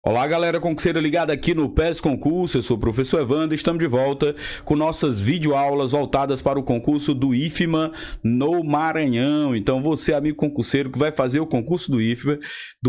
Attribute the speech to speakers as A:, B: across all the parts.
A: Olá, galera concurseira ligada aqui no PES Concurso. Eu sou o professor Evandro e estamos de volta com nossas videoaulas voltadas para o concurso do IFMA no Maranhão. Então, você, amigo concurseiro, que vai fazer o concurso do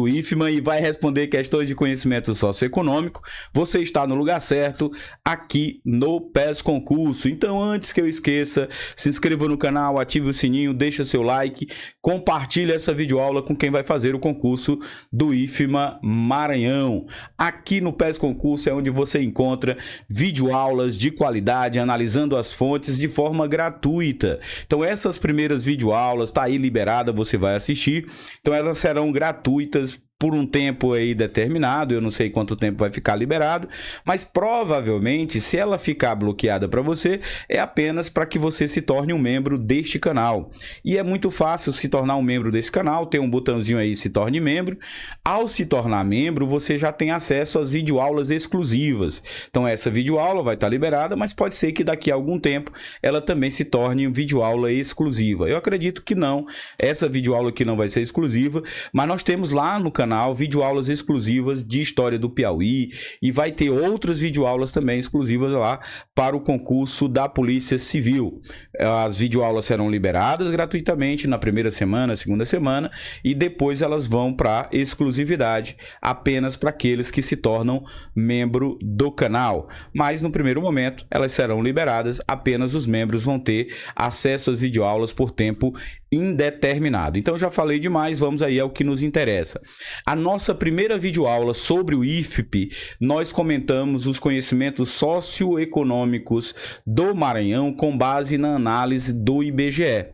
A: IFMA e vai responder questões de conhecimento socioeconômico, você está no lugar certo aqui no PES Concurso. Então, antes que eu esqueça, se inscreva no canal, ative o sininho, deixa seu like, compartilhe essa videoaula com quem vai fazer o concurso do IFMA Maranhão. Aqui no PES Concurso é onde você encontra videoaulas de qualidade, analisando as fontes de forma gratuita. Então essas primeiras videoaulas tá aí liberada, você vai assistir. Então elas serão gratuitas por um tempo aí determinado, eu não sei quanto tempo vai ficar liberado, mas provavelmente, se ela ficar bloqueada para você, é apenas para que você se torne um membro deste canal. E é muito fácil se tornar um membro desse canal, tem um botãozinho aí, se torne membro. Ao se tornar membro, você já tem acesso às videoaulas exclusivas. Então essa videoaula vai estar liberada, mas pode ser que daqui a algum tempo ela também se torne videoaula exclusiva. Eu acredito que não, essa videoaula aqui não vai ser exclusiva, mas nós temos lá no canal videoaulas exclusivas de história do Piauí e vai ter outras videoaulas também exclusivas lá para o concurso da Polícia Civil. As videoaulas serão liberadas gratuitamente na primeira semana, segunda semana, e depois elas vão para exclusividade apenas para aqueles que se tornam membro do canal. Mas no primeiro momento elas serão liberadas, apenas os membros vão ter acesso às videoaulas por tempo indeterminado. Então já falei demais, vamos aí ao que nos interessa. A nossa primeira videoaula sobre o IFP, nós comentamos os conhecimentos socioeconômicos do Maranhão com base na análise do IBGE.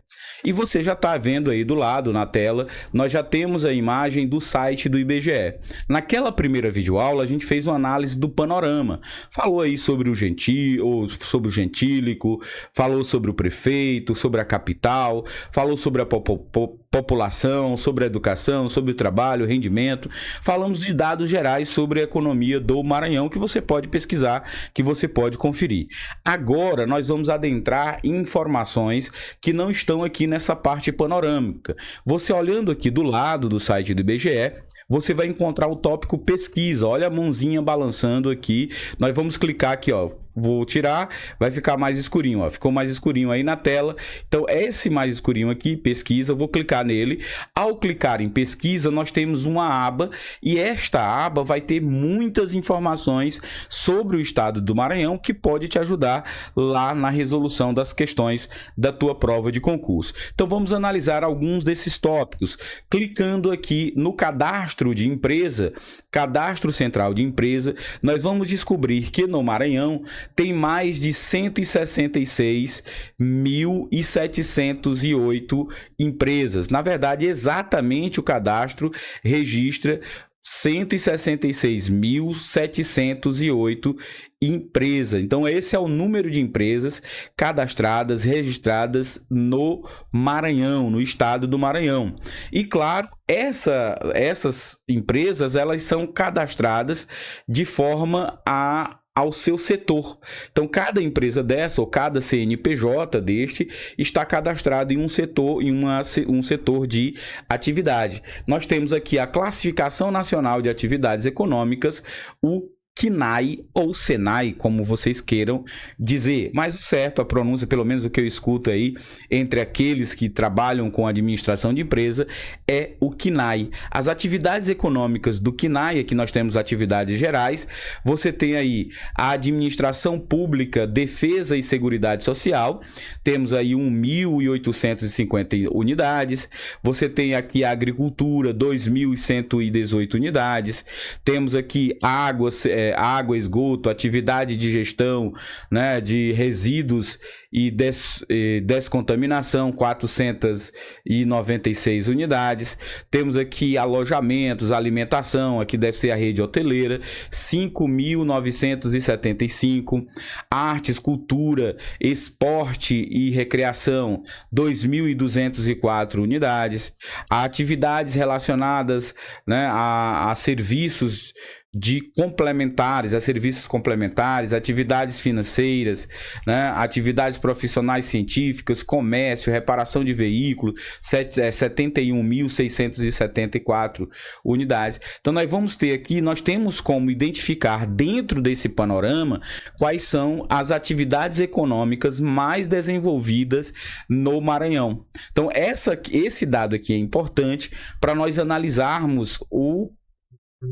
A: E você já está vendo aí do lado na tela, nós já temos a imagem do site do IBGE. Naquela primeira videoaula, a gente fez uma análise do panorama. Falou aí sobre o gentílico, falou sobre o prefeito, sobre a capital, falou sobre a população, sobre a educação, sobre o trabalho, rendimento. Falamos de dados gerais sobre a economia do Maranhão, que você pode pesquisar, que você pode conferir. Agora, nós vamos adentrar em informações que não estão aqui nessa parte panorâmica. Você olhando aqui do lado do site do IBGE, você vai encontrar o tópico pesquisa. Olha a mãozinha balançando aqui. Nós vamos clicar aqui, ó. Vou tirar, vai ficar mais escurinho, ó. Ficou mais escurinho aí na tela. Então, esse mais escurinho aqui, pesquisa, eu vou clicar nele. Ao clicar em pesquisa, nós temos uma aba e esta aba vai ter muitas informações sobre o estado do Maranhão que pode te ajudar lá na resolução das questões da tua prova de concurso. Então, vamos analisar alguns desses tópicos. Clicando aqui no cadastro de empresa, cadastro central de empresa, nós vamos descobrir que no Maranhão tem mais de 166.708 empresas. Na verdade, exatamente o cadastro registra 166.708 empresas. Então, esse é o número de empresas cadastradas, registradas no Maranhão, no estado do Maranhão. E, claro, essas empresas, elas são cadastradas de forma ao seu setor. Então, cada empresa dessa, ou cada CNPJ deste, está cadastrado em um setor, um setor de atividade. Nós temos aqui a Classificação Nacional de Atividades Econômicas, o CNAE ou SENAI, como vocês queiram dizer, mas o certo, a pronúncia, pelo menos o que eu escuto aí, entre aqueles que trabalham com administração de empresa, é o CNAE. As atividades econômicas do CNAE, aqui nós temos atividades gerais, você tem aí a administração pública, defesa e seguridade social, temos aí 1.850 unidades, você tem aqui a agricultura, 2.118 unidades, temos aqui água, esgoto, atividade de gestão, né, de resíduos e descontaminação, 496 unidades. Temos aqui alojamentos, alimentação, aqui deve ser a rede hoteleira, 5.975. Artes, cultura, esporte e recreação, 2.204 unidades. Atividades relacionadas, né, a serviços de complementares, a serviços complementares, atividades financeiras, né, atividades profissionais científicas, comércio, reparação de veículo, 71.674 unidades. Então nós vamos ter aqui, nós temos como identificar dentro desse panorama quais são as atividades econômicas mais desenvolvidas no Maranhão. Então esse dado aqui é importante para nós analisarmos o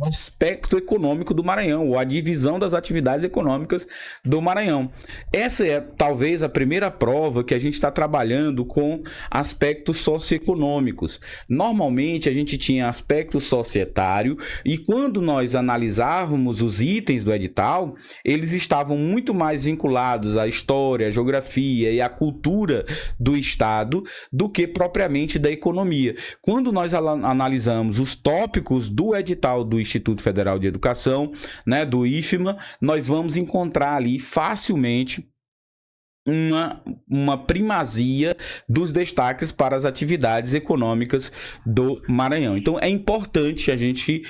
A: aspecto econômico do Maranhão, ou a divisão das atividades econômicas do Maranhão. Essa é talvez a primeira prova que a gente está trabalhando com aspectos socioeconômicos. Normalmente a gente tinha aspecto societário, e quando nós analisávamos os itens do edital, eles estavam muito mais vinculados à história, à geografia e à cultura do estado do que propriamente da economia. Quando nós analisamos os tópicos do edital do Instituto Federal de Educação, né, do IFMA, nós vamos encontrar ali facilmente uma primazia dos destaques para as atividades econômicas do Maranhão. Então é importante a gente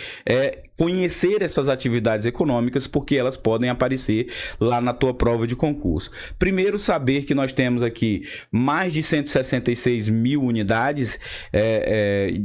A: conhecer essas atividades econômicas, porque elas podem aparecer lá na tua prova de concurso. Primeiro, saber que nós temos aqui mais de 166 mil unidades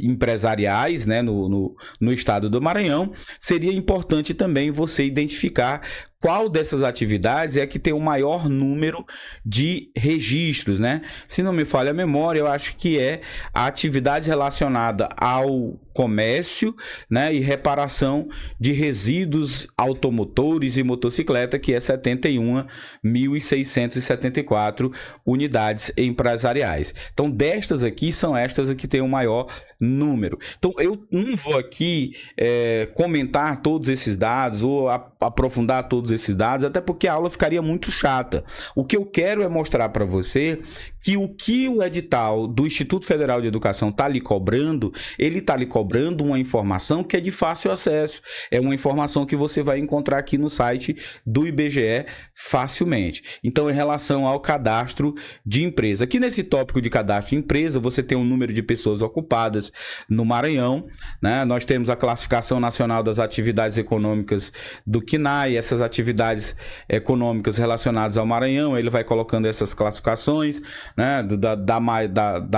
A: empresariais, né, no estado do Maranhão. Seria importante também você identificar qual dessas atividades é que tem o maior número de registros, né? Se não me falha a memória, eu acho que é a atividade relacionada ao comércio, né, e reparação de resíduos automotores e motocicleta, que é 71.674 unidades empresariais. Então, destas aqui, são estas que têm o maior número. Então, eu não vou aqui comentar todos esses dados ou aprofundar todos esses dados, até porque a aula ficaria muito chata. O que eu quero é mostrar para você que o edital do Instituto Federal de Educação está lhe cobrando, ele está lhe cobrando uma informação que é de fácil acesso. É uma informação que você vai encontrar aqui no site do IBGE facilmente. Então, em relação ao cadastro de empresa, aqui nesse tópico de cadastro de empresa, você tem um número de pessoas ocupadas no Maranhão, né? Nós temos a classificação nacional das atividades econômicas do CNAE, essas atividades econômicas relacionadas ao Maranhão, ele vai colocando essas classificações, né? Da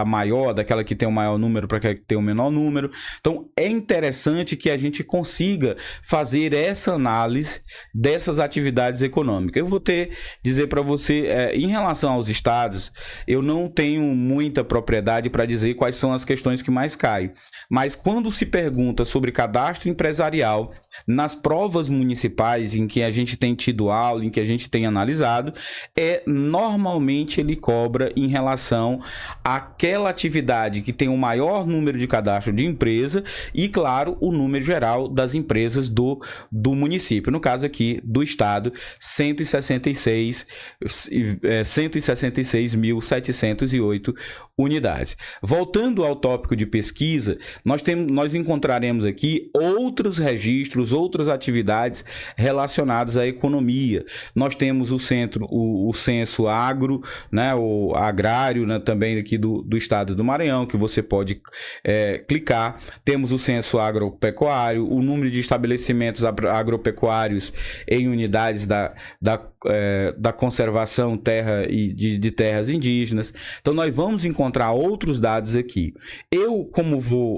A: maior, daquela que tem o maior número para aquela que tem o menor número. Então, é interessante que a gente consiga fazer essa análise dessas atividades econômicas. Eu vou dizer para você, em relação aos estados, eu não tenho muita propriedade para dizer quais são as questões que mais caem. Mas quando se pergunta sobre cadastro empresarial nas provas municipais em que a gente tem tido aula, em que a gente tem analisado, normalmente ele cobra em relação àquela atividade que tem o maior número de cadastro de empresa e, claro, o número geral das empresas do município. No caso aqui do estado, 166.708 unidades. Voltando ao tópico de pesquisa, nós encontraremos aqui outros registros, outras atividades relacionadas à economia. Nós temos o censo agro, né, o agrário, né, também aqui do estado do Maranhão, que você pode clicar. Temos o censo agropecuário, o número de estabelecimentos agropecuários em unidades da conservação de terras indígenas. Então, nós vamos encontrar outros dados aqui.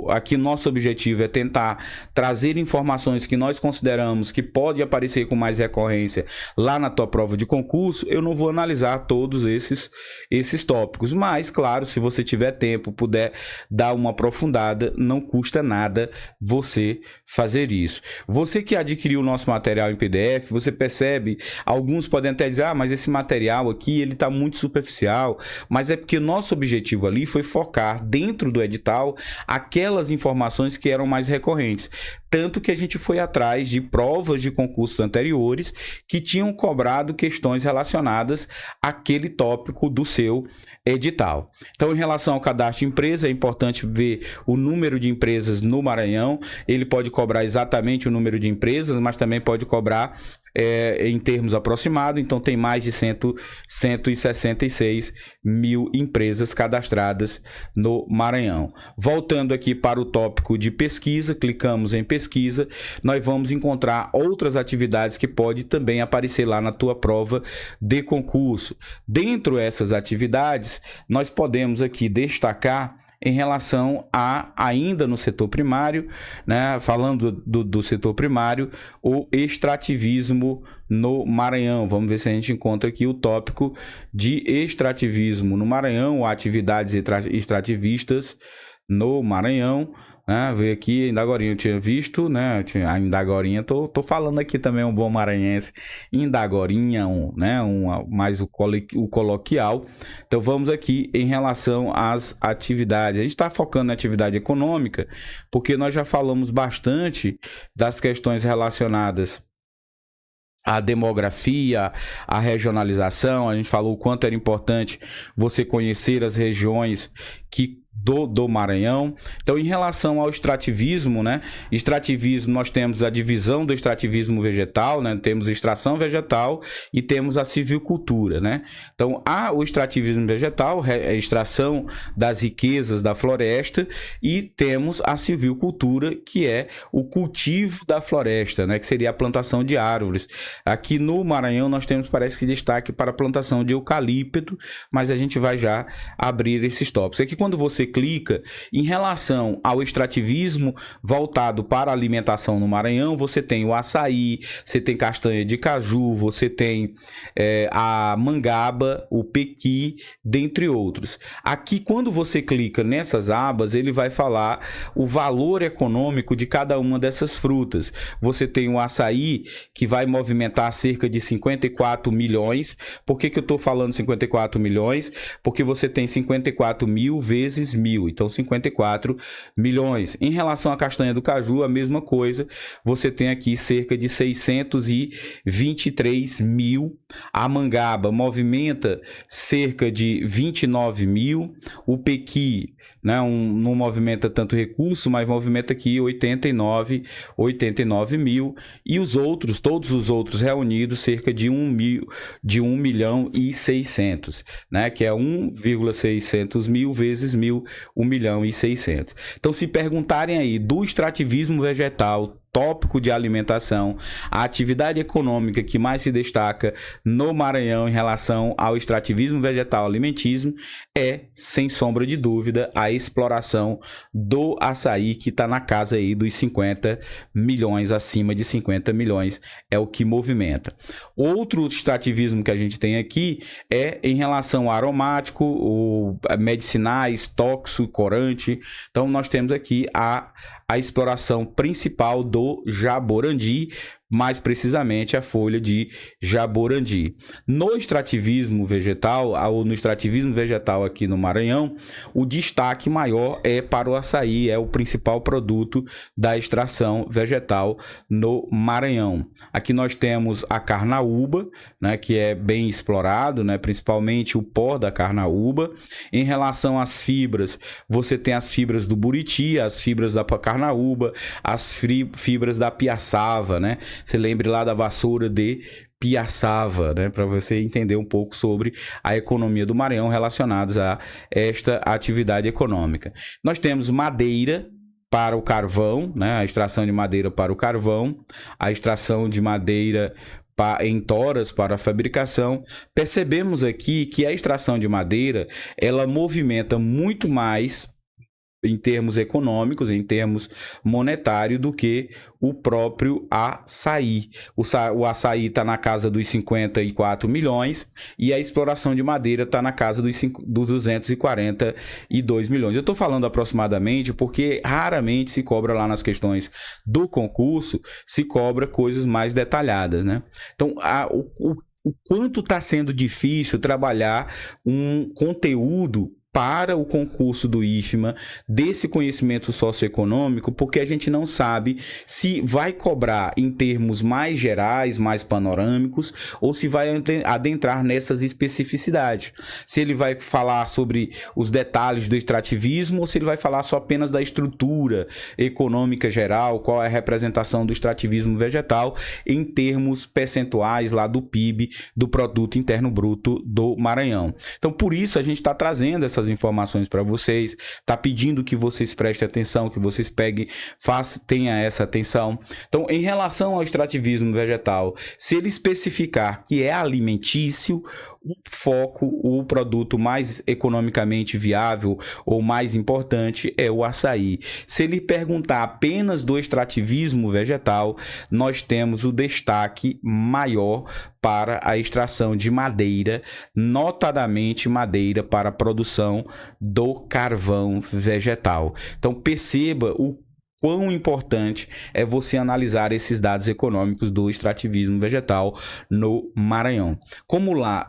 A: Aqui nosso objetivo é tentar trazer informações que nós consideramos que pode aparecer com mais recorrência lá na tua prova de concurso. Eu não vou analisar todos esses tópicos, mas, claro, se você tiver tempo, puder dar uma aprofundada, não custa nada você fazer isso. Você que adquiriu o nosso material em PDF, você percebe, alguns podem até dizer, mas esse material aqui, ele está muito superficial, mas é porque nosso objetivo ali foi focar dentro do edital aquelas informações que eram mais recorrentes. Tanto que a gente foi atrás de provas de concursos anteriores que tinham cobrado questões relacionadas àquele tópico do seu edital. Então, em relação ao cadastro de empresa, é importante ver o número de empresas no Maranhão. Ele pode cobrar exatamente o número de empresas, mas também pode cobrar em termos aproximados, então tem mais de 166 mil empresas cadastradas no Maranhão. Voltando aqui para o tópico de pesquisa, clicamos em pesquisa, nós vamos encontrar outras atividades que pode também aparecer lá na tua prova de concurso. Dentro dessas atividades, nós podemos aqui destacar em relação a, ainda no setor primário, né, falando do setor primário, o extrativismo no Maranhão. Vamos ver se a gente encontra aqui o tópico de extrativismo no Maranhão, atividades extrativistas no Maranhão. Veio aqui, ainda agorinha eu tinha visto, né? Ainda agorinha, tô falando aqui também um bom maranhense, ainda agorinha, mais o coloquial. Então vamos aqui em relação às atividades. A gente está focando na atividade econômica, porque nós já falamos bastante das questões relacionadas à demografia, à regionalização. A gente falou o quanto era importante você conhecer as regiões do Maranhão. Então, em relação ao extrativismo, né? Extrativismo, nós temos a divisão do extrativismo vegetal, né? Temos extração vegetal e temos a silvicultura, né? Então, há o extrativismo vegetal, a extração das riquezas da floresta, e temos a silvicultura, que é o cultivo da floresta, né? Que seria a plantação de árvores. Aqui no Maranhão, nós temos, parece que, destaque para a plantação de eucalipto, mas a gente vai já abrir esses tópicos. Aqui, quando você clica em relação ao extrativismo voltado para a alimentação no Maranhão, você tem o açaí, você tem castanha de caju, você tem a mangaba, o pequi, dentre outros. Aqui, quando você clica nessas abas, ele vai falar o valor econômico de cada uma dessas frutas. Você tem o açaí, que vai movimentar cerca de 54 milhões. Por que eu estou falando 54 milhões? Porque você tem 54 mil vezes 1.000, então 54 milhões. Em relação à castanha do caju, a mesma coisa, você tem aqui cerca de 623 mil. A mangaba movimenta cerca de 29 mil. O pequi, né, não movimenta tanto recurso, mas movimenta aqui 89 mil. E os outros, todos os outros reunidos, cerca de 1 milhão e 600, né, que é 1,600 mil vezes 1.000, 1 milhão e 600. Então, se perguntarem aí do extrativismo vegetal, tópico de alimentação, a atividade econômica que mais se destaca no Maranhão em relação ao extrativismo vegetal alimentício é, sem sombra de dúvida, a exploração do açaí, que está na casa aí dos 50 milhões, acima de 50 milhões é o que movimenta. Outro extrativismo que a gente tem aqui é em relação ao aromático, medicinais, tóxico, corante. Então, nós temos aqui a exploração principal do jaborandi, mais precisamente a folha de jaborandi. No extrativismo vegetal, ou no extrativismo vegetal aqui no Maranhão, o destaque maior é para o açaí, é o principal produto da extração vegetal no Maranhão. Aqui nós temos a carnaúba, né, que é bem explorado, né, principalmente o pó da carnaúba. Em relação às fibras, você tem as fibras do buriti, as fibras da carnaúba, as fibras da piaçava, né? Você lembre lá da vassoura de piaçava, né, para você entender um pouco sobre a economia do Maranhão relacionados a esta atividade econômica. Nós temos madeira para o carvão, né, a extração de madeira para o carvão, a extração de madeira em toras para a fabricação. Percebemos aqui que a extração de madeira, ela movimenta muito mais em termos econômicos, em termos monetários, do que o próprio açaí. O açaí está na casa dos 54 milhões e a exploração de madeira está na casa dos 242 milhões. Eu estou falando aproximadamente porque raramente se cobra lá nas questões do concurso, se cobra coisas mais detalhadas, né? Então, o quanto está sendo difícil trabalhar um conteúdo para o concurso do IFMA desse conhecimento socioeconômico, porque a gente não sabe se vai cobrar em termos mais gerais, mais panorâmicos, ou se vai adentrar nessas especificidades. Se ele vai falar sobre os detalhes do extrativismo ou se ele vai falar só apenas da estrutura econômica geral, qual é a representação do extrativismo vegetal em termos percentuais lá do PIB, do Produto Interno Bruto do Maranhão. Então, por isso a gente está trazendo essas informações para vocês, está pedindo que vocês prestem atenção, que vocês peguem, tenha essa atenção. Então, em relação ao extrativismo vegetal, se ele especificar que é alimentício, o foco, o produto mais economicamente viável ou mais importante é o açaí. Se ele perguntar apenas do extrativismo vegetal, nós temos o destaque maior para a extração de madeira, notadamente madeira para a produção do carvão vegetal. Então perceba o quão importante é você analisar esses dados econômicos do extrativismo vegetal no Maranhão. Como lá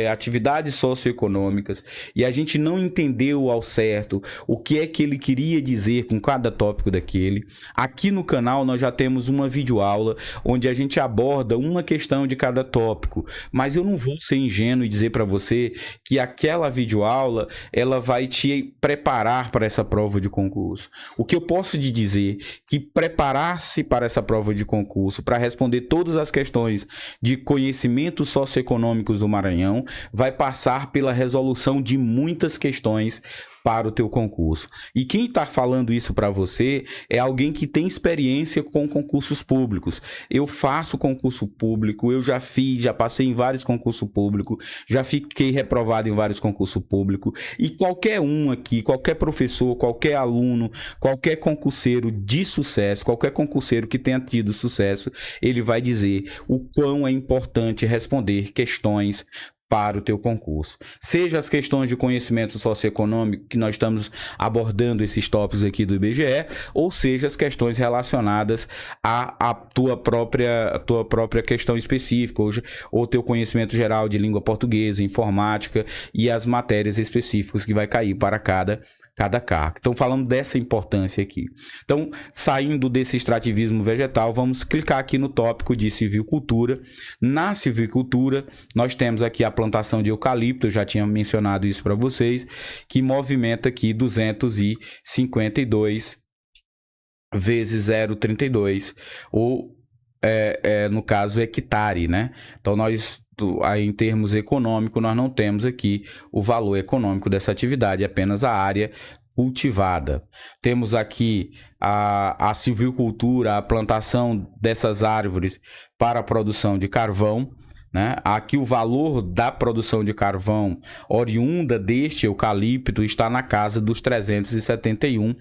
A: atividades socioeconômicas e a gente não entendeu ao certo o que é que ele queria dizer com cada tópico daquele, aqui no canal nós já temos uma videoaula onde a gente aborda uma questão de cada tópico, mas eu não vou ser ingênuo e dizer para você que aquela videoaula ela vai te preparar para essa prova de concurso. O que eu posso te dizer que preparar-se para essa prova de concurso, para responder todas as questões de conhecimentos socioeconômicos do Maranhão, vai passar pela resolução de muitas questões para o teu concurso. E quem está falando isso para você é alguém que tem experiência com concursos públicos. Eu faço concurso público, eu já passei em vários concursos públicos, já fiquei reprovado em vários concursos públicos, e qualquer um aqui, qualquer professor, qualquer aluno, qualquer concurseiro de sucesso, qualquer concurseiro que tenha tido sucesso, ele vai dizer o quão é importante responder questões para o teu concurso. Seja as questões de conhecimento socioeconômico, que nós estamos abordando esses tópicos aqui do IBGE, ou seja as questões relacionadas à tua própria questão específica, ou teu conhecimento geral de língua portuguesa, informática e as matérias específicas que vai cair para cada cargo. Então, falando dessa importância aqui. Então, saindo desse extrativismo vegetal, vamos clicar aqui no tópico de silvicultura. Na silvicultura, nós temos aqui a plantação de eucalipto, eu já tinha mencionado isso para vocês, que movimenta aqui 252 vezes 0,32, ou no caso hectare, né? Então aí em termos econômicos nós não temos aqui o valor econômico dessa atividade, apenas a área cultivada. Temos aqui a silvicultura, a plantação dessas árvores para a produção de carvão, né? Aqui o valor da produção de carvão oriunda deste eucalipto está na casa dos 371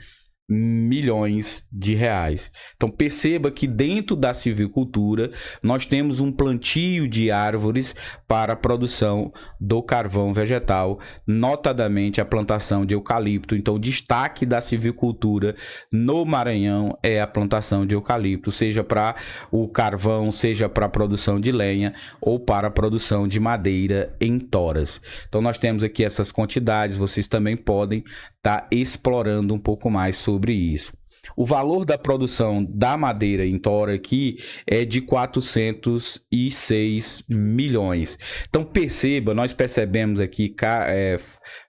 A: milhões de reais. Então perceba que dentro da silvicultura nós temos um plantio de árvores para a produção do carvão vegetal, notadamente a plantação de eucalipto. Então o destaque da silvicultura no Maranhão é a plantação de eucalipto, seja para o carvão, seja para a produção de lenha ou para a produção de madeira em toras. Então nós temos aqui essas quantidades, vocês também podem estar explorando um pouco mais sobre isso. O valor da produção da madeira em tora aqui é de 406 milhões. Então perceba, nós percebemos aqui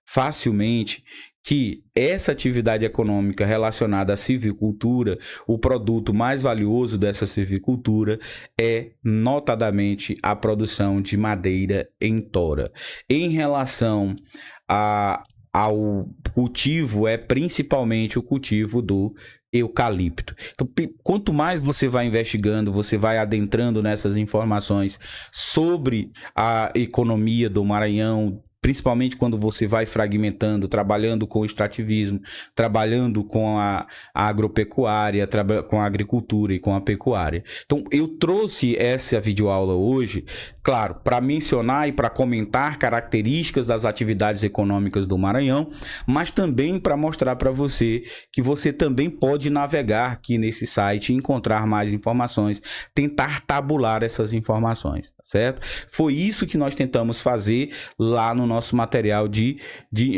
A: facilmente que essa atividade econômica relacionada à silvicultura, o produto mais valioso dessa silvicultura é notadamente a produção de madeira em tora. Em relação ao cultivo, é principalmente o cultivo do eucalipto. Então, quanto mais você vai investigando, você vai adentrando nessas informações sobre a economia do Maranhão, principalmente quando você vai fragmentando, trabalhando com o extrativismo, trabalhando com a agropecuária, com a agricultura e com a pecuária. Então, eu trouxe essa videoaula hoje, claro, para mencionar e para comentar características das atividades econômicas do Maranhão, mas também para mostrar para você que você também pode navegar aqui nesse site, encontrar mais informações, tentar tabular essas informações, tá certo? Foi isso que nós tentamos fazer lá no no nosso material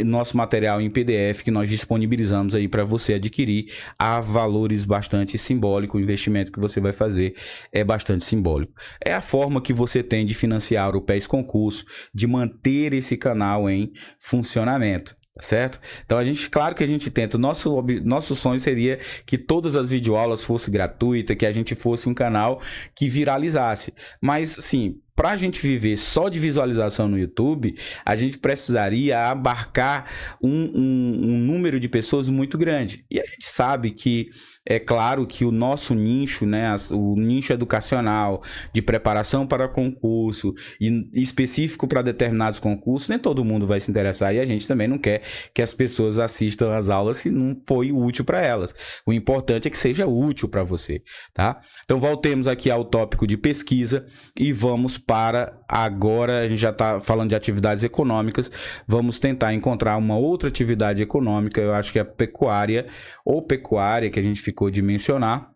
A: nosso material em PDF que nós disponibilizamos aí para você adquirir a valores bastante simbólicos. O investimento que você vai fazer é bastante simbólico. É a forma que você tem de financiar o PES Concurso, de manter esse canal em funcionamento. Certo? Então claro que a gente tenta, nosso sonho seria que todas as videoaulas fossem gratuitas, que a gente fosse um canal que viralizasse, mas assim, para a gente viver só de visualização no YouTube, a gente precisaria abarcar um número de pessoas muito grande. E a gente sabe que, é claro que o nosso nicho, né, o nicho educacional, de preparação para concurso, e específico para determinados concursos, nem todo mundo vai se interessar. E a gente também não quer que as pessoas assistam as aulas se não foi útil para elas. O importante é que seja útil para você, tá? Então, voltemos aqui ao tópico de pesquisa e vamos para agora, a gente já está falando de atividades econômicas, vamos tentar encontrar uma outra atividade econômica. Eu acho que é a pecuária, ou pecuária, que a gente ficou de mencionar,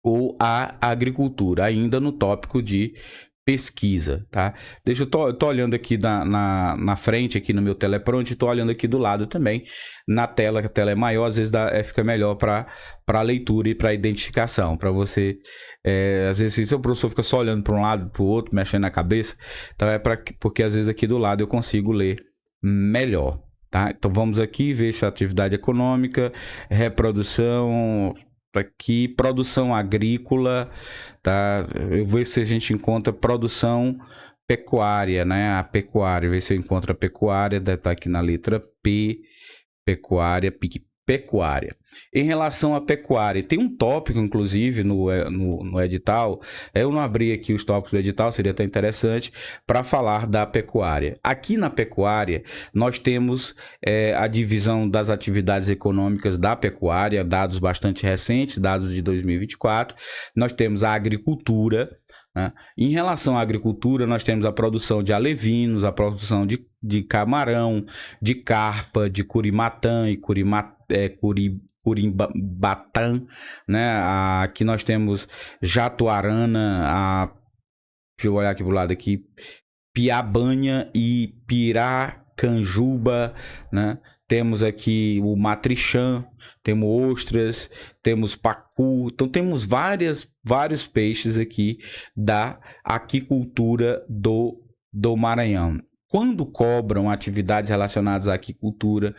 A: ou a agricultura, ainda no tópico de pesquisa, tá? Eu tô olhando aqui na frente, aqui no meu teleprompter, e tô olhando aqui do lado também, na tela, que a tela é maior, às vezes fica melhor para leitura e para identificação, para você, às vezes se o professor fica só olhando para um lado, para o outro, mexendo na cabeça, então porque às vezes aqui do lado eu consigo ler melhor, tá? Então vamos aqui ver essa atividade econômica, reprodução, aqui, produção agrícola, tá? Eu vou ver se a gente encontra produção pecuária, né? A pecuária, ver se eu encontro a pecuária, deve estar aqui na letra P, pecuária. Em relação à pecuária, tem um tópico, inclusive, no edital. Eu não abri aqui os tópicos do edital, seria até interessante, para falar da pecuária. Aqui na pecuária, nós temos a divisão das atividades econômicas da pecuária, dados bastante recentes, dados de 2024. Nós temos a agricultura, né? Em relação à agricultura, nós temos a produção de alevinos, a produção de camarão, de carpa, de curimatã e curimbatã, né? Aqui nós temos jatuarana, deixa eu olhar aqui pro lado aqui, piabanha e piracanjuba, né? Temos aqui o matrichã, temos ostras, temos pacu, então temos vários peixes aqui da aquicultura do Maranhão. Quando cobram atividades relacionadas à aquicultura,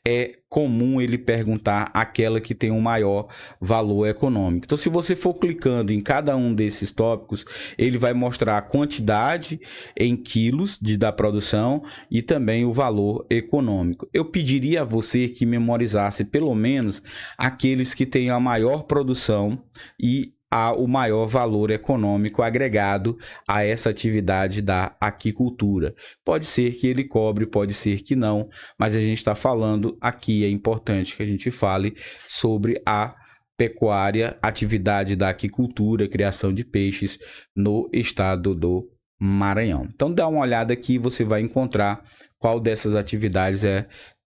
A: é comum ele perguntar aquela que tem um maior valor econômico. Então, se você for clicando em cada um desses tópicos, ele vai mostrar a quantidade em quilos da produção e também o valor econômico. Eu pediria a você que memorizasse pelo menos aqueles que têm a maior produção e o maior valor econômico agregado a essa atividade da aquicultura. Pode ser que ele cobre, pode ser que não, mas a gente está falando aqui, é importante que a gente fale sobre a pecuária, atividade da aquicultura, criação de peixes no estado do Maranhão. Então dá uma olhada aqui, você vai encontrar qual dessas atividades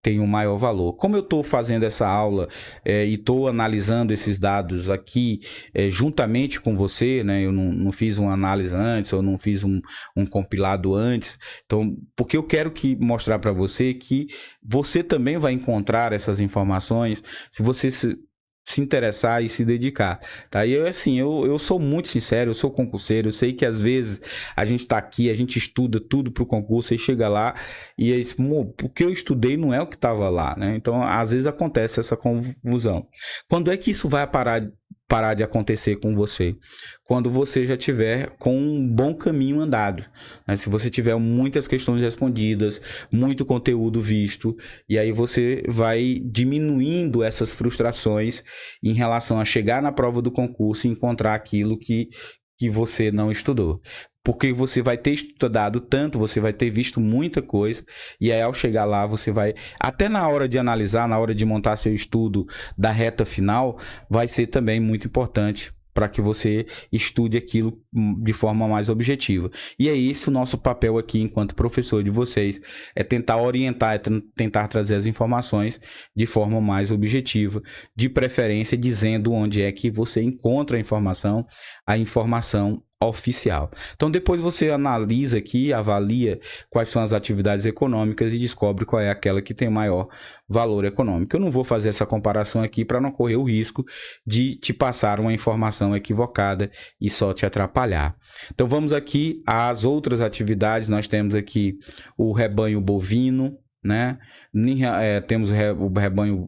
A: tem um maior valor. Como eu estou fazendo essa aula e estou analisando esses dados aqui juntamente com você, né? Eu não fiz uma análise antes, ou não fiz um compilado antes, então, porque eu quero mostrar para você que você também vai encontrar essas informações se você se interessar e se dedicar, tá? E eu sou muito sincero, eu sou concurseiro, eu sei que às vezes a gente tá aqui, a gente estuda tudo pro concurso e chega lá e aí, o que eu estudei não é o que tava lá, né? Então, às vezes acontece essa confusão. Quando é que isso vai parar de acontecer com você? Quando você já tiver com um bom caminho andado, né? Se você tiver muitas questões respondidas, muito conteúdo visto, e aí você vai diminuindo essas frustrações em relação a chegar na prova do concurso e encontrar aquilo que você não estudou. Porque você vai ter estudado tanto, você vai ter visto muita coisa, e aí ao chegar lá você vai, até na hora de analisar, na hora de montar seu estudo da reta final, vai ser também muito importante para que você estude aquilo de forma mais objetiva. E é esse o nosso papel aqui enquanto professor de vocês, é tentar orientar, é tentar trazer as informações de forma mais objetiva, de preferência dizendo onde é que você encontra a informação oficial. Então depois você analisa aqui, avalia quais são as atividades econômicas e descobre qual é aquela que tem maior valor econômico. Eu não vou fazer essa comparação aqui para não correr o risco de te passar uma informação equivocada e só te atrapalhar. Então vamos aqui às outras atividades. Nós temos aqui o rebanho bovino, né? Temos o rebanho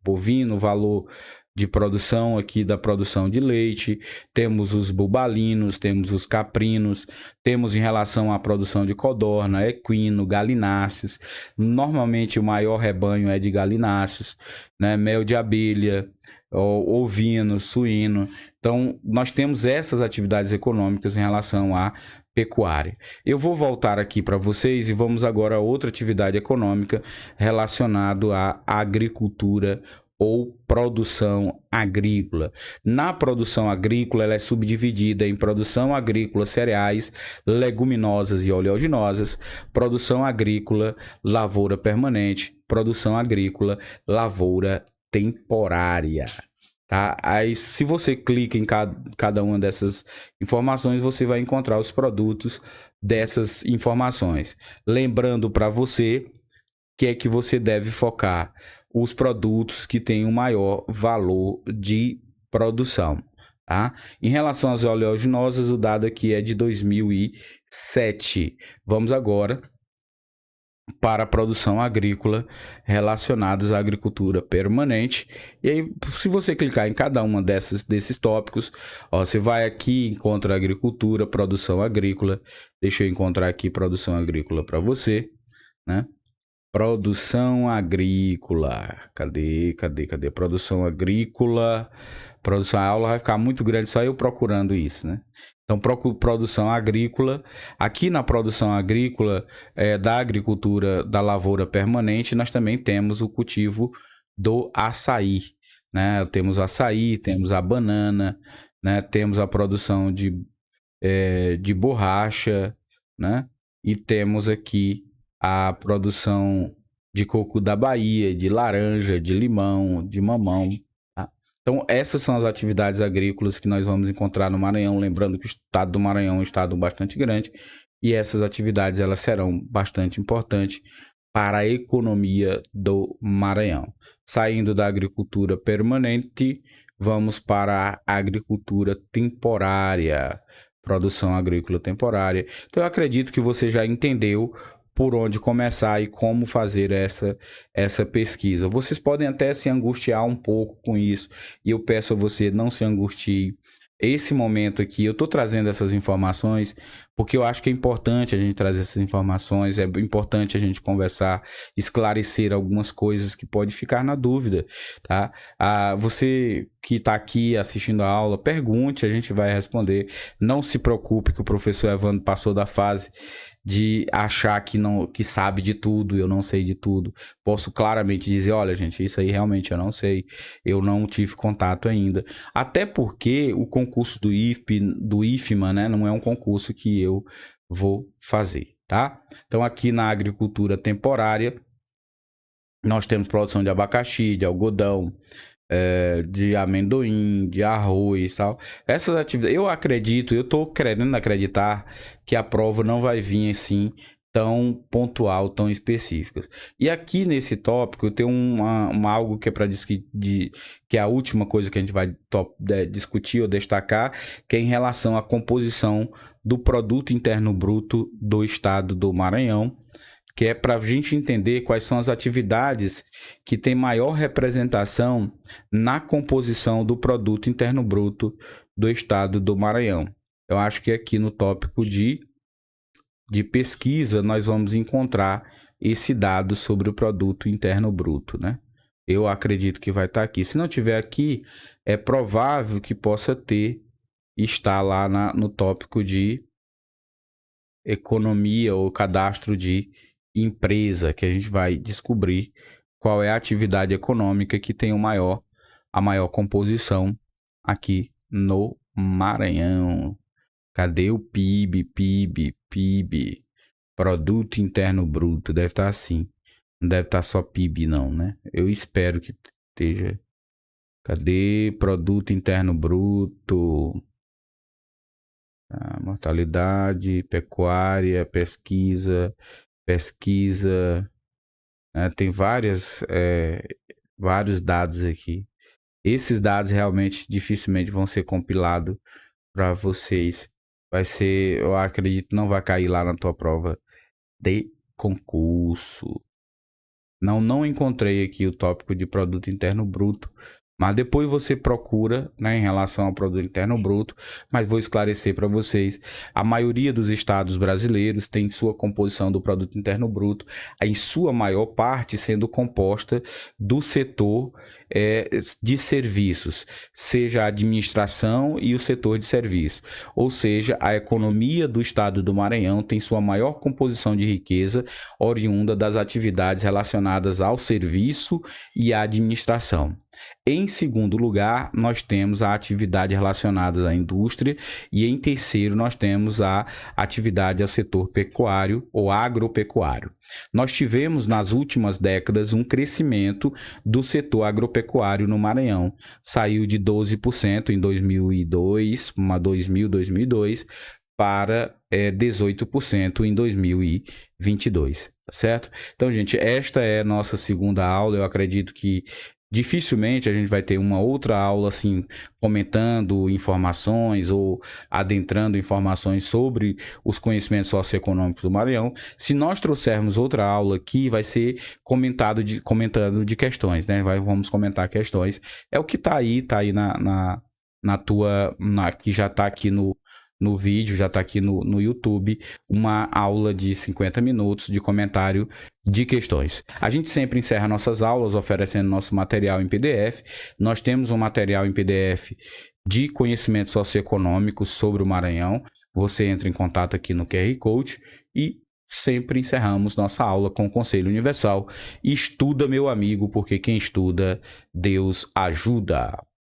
A: bovino, valor de produção aqui da produção de leite, temos os bubalinos, temos os caprinos, temos em relação à produção de codorna, equino, galináceos. Normalmente o maior rebanho é de galináceos, né? Mel de abelha, ovino, suíno. Então nós temos essas atividades econômicas em relação à pecuária. Eu vou voltar aqui para vocês e vamos agora a outra atividade econômica relacionada à agricultura ou produção agrícola. Na produção agrícola, ela é subdividida em produção agrícola, cereais, leguminosas e oleaginosas, produção agrícola, lavoura permanente, produção agrícola, lavoura temporária. Tá? Aí, se você clica em cada uma dessas informações, você vai encontrar os produtos dessas informações. Lembrando para você que é que você deve focar os produtos que têm o maior valor de produção. Tá? Em relação às oleaginosas, o dado aqui é de 2007. Vamos agora para a produção agrícola relacionados à agricultura permanente. E aí, se você clicar em cada uma desses tópicos, você vai aqui, encontra agricultura, produção agrícola. Deixa eu encontrar aqui produção agrícola para você, né? Produção agrícola. Cadê? Produção agrícola. A aula vai ficar muito grande só eu procurando isso, né? Então, produção agrícola. Aqui na produção agrícola da agricultura da lavoura permanente, nós também temos o cultivo do açaí, né? Temos açaí, temos a banana, né? Temos a produção de borracha, né? E temos aqui a produção de coco da Bahia, de laranja, de limão, de mamão. Tá? Então, essas são as atividades agrícolas que nós vamos encontrar no Maranhão. Lembrando que o estado do Maranhão é um estado bastante grande e essas atividades elas serão bastante importantes para a economia do Maranhão. Saindo da agricultura permanente, vamos para a agricultura temporária, produção agrícola temporária. Então, eu acredito que você já entendeu por onde começar e como fazer essa pesquisa. Vocês podem até se angustiar um pouco com isso, e eu peço a você não se angustie. Esse momento aqui, eu estou trazendo essas informações porque eu acho que é importante a gente trazer essas informações, é importante a gente conversar, esclarecer algumas coisas que pode ficar na dúvida, tá? Você que está aqui assistindo a aula, pergunte, a gente vai responder. Não se preocupe que o professor Evandro passou da fase de achar que sabe de tudo, eu não sei de tudo. Posso claramente dizer, olha gente, isso aí realmente eu não sei, eu não tive contato ainda. Até porque o concurso do IFMA, né, não é um concurso que eu vou fazer, tá? Então aqui na agricultura temporária, nós temos produção de abacaxi, de algodão, de amendoim, de arroz e tal. Essas atividades, eu tô querendo acreditar que a prova não vai vir assim tão pontual, tão específicas. E aqui nesse tópico eu tenho algo que é para que é a última coisa que a gente vai discutir ou destacar, que é em relação à composição do produto interno bruto do estado do Maranhão, que é para a gente entender quais são as atividades que têm maior representação na composição do produto interno bruto do estado do Maranhão. Eu acho que aqui no tópico de pesquisa nós vamos encontrar esse dado sobre o produto interno bruto, né? Eu acredito que vai estar aqui. Se não tiver aqui, é provável que possa estar lá no tópico de economia ou cadastro de empresa, que a gente vai descobrir qual é a atividade econômica que tem a maior composição aqui no Maranhão. Cadê o PIB? Produto Interno Bruto. Deve estar assim. Não deve estar só PIB não, né? Eu espero que esteja. Cadê Produto Interno Bruto? mortalidade, pecuária, pesquisa, né? Tem vários dados aqui. Esses dados realmente dificilmente vão ser compilados para vocês. Vai ser, eu acredito, não vai cair lá na tua prova de concurso. Não encontrei aqui o tópico de produto interno bruto, mas depois você procura, né, em relação ao produto interno bruto, mas vou esclarecer para vocês. A maioria dos estados brasileiros tem sua composição do produto interno bruto, em sua maior parte sendo composta do setor de serviços, seja a administração e o setor de serviços. Ou seja, a economia do estado do Maranhão tem sua maior composição de riqueza oriunda das atividades relacionadas ao serviço e à administração. Em segundo lugar, nós temos a atividade relacionada à indústria e em terceiro nós temos a atividade ao setor pecuário ou agropecuário. Nós tivemos nas últimas décadas um crescimento do setor agropecuário no Maranhão. Saiu de 12% em 2002 para 18% em 2022, tá certo? Então, gente, esta é a nossa segunda aula. Eu acredito que dificilmente a gente vai ter uma outra aula assim, comentando informações ou adentrando informações sobre os conhecimentos socioeconômicos do Maranhão. Se nós trouxermos outra aula aqui, vai ser comentando de questões, né? Vamos comentar questões. É o que está aí que já está aqui no vídeo, já está aqui no YouTube, uma aula de 50 minutos de comentário de questões. A gente sempre encerra nossas aulas oferecendo nosso material em PDF. Nós temos um material em PDF de conhecimentos socioeconômicos sobre o Maranhão. Você entra em contato aqui no QR Code e sempre encerramos nossa aula com o Conselho Universal. Estuda, meu amigo, porque quem estuda, Deus ajuda.